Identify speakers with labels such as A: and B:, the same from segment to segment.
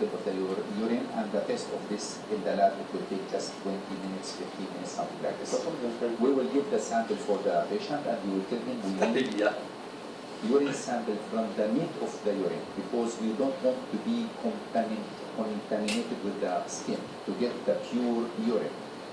A: sample of the urine, and the test of this in the lab, it will take just 20 minutes, 15 minutes, something like this. We will give the sample for the patient, and we will tell him we need urine sample from the mid of the urine, because we don't want to be contaminated with the skin, to get the pure urine.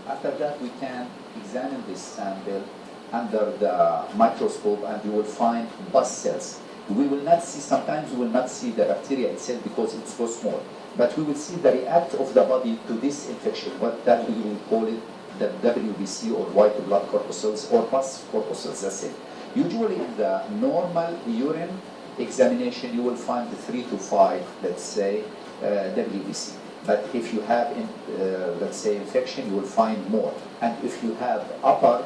A: After that, we can examine this sample under the microscope, and we will find pus cells. We will not see, sometimes we will not see the bacteria itself because it's so small, but we will see the react of the body to this infection, what that we will call it the WBC, or white blood corpuscles, or pus corpuscles, that's it. Usually in the normal urine examination, you will find 3 to 5, let's say, WBC. But if you have, let's say, infection, you will find more. And if you have upper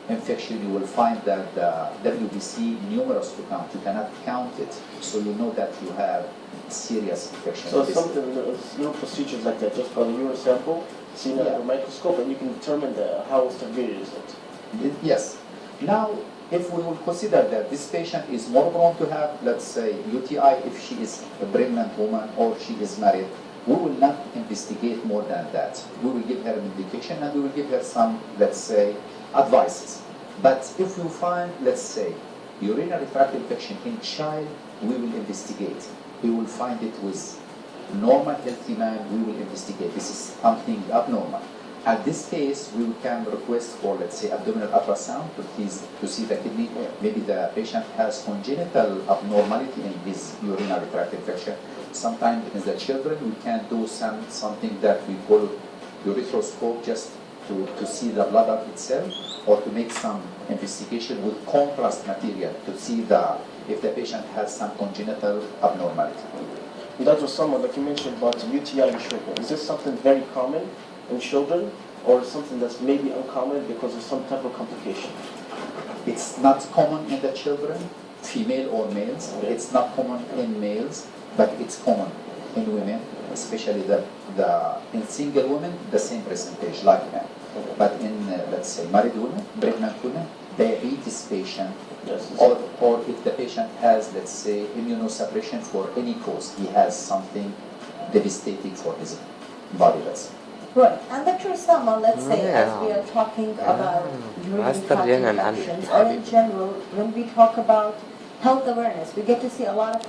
A: infection, you will find that the WBC numerous to count. You cannot count it, so you know that you have serious infection.
B: So something, little procedures like that, just for the urine sample, seen under the microscope, and you can determine how severe is it.
A: Yes. Now, if we will consider that this patient is more prone to have, let's say, UTI if she is a pregnant woman or she is married, we will not investigate more than that. We will give her medication and we will give her some, let's say, advices. But if we find, let's say, urinary tract infection in child, we will investigate. We will find it with normal healthy man, we will investigate. This is something abnormal. At this case, we can request for, let's say, abdominal ultrasound to see the kidney. Maybe the patient has congenital abnormality in his urinary tract infection. Sometimes in the children, we can do something that we call urethroscope, just to see the bladder itself, or to make some investigation with contrast material to see if the patient has some congenital abnormality.
B: Dr. Osama, like you mentioned about UTI in children, is this something very common in children, or something that's maybe uncommon because of some type of complication?
A: It's not common in the children, female or males. Okay. It's not common in males, but it's common in women, especially in single women, the same percentage like men. Okay. But in, let's say, married women, pregnant women, diabetes patient, or if the patient has, let's say, immunosuppression for any cause, he has something devastating for his body.
C: Right. And Dr. Osama, let's say, as we are talking about urinary tract infections, or in general, when we talk about health awareness, we get to see a lot of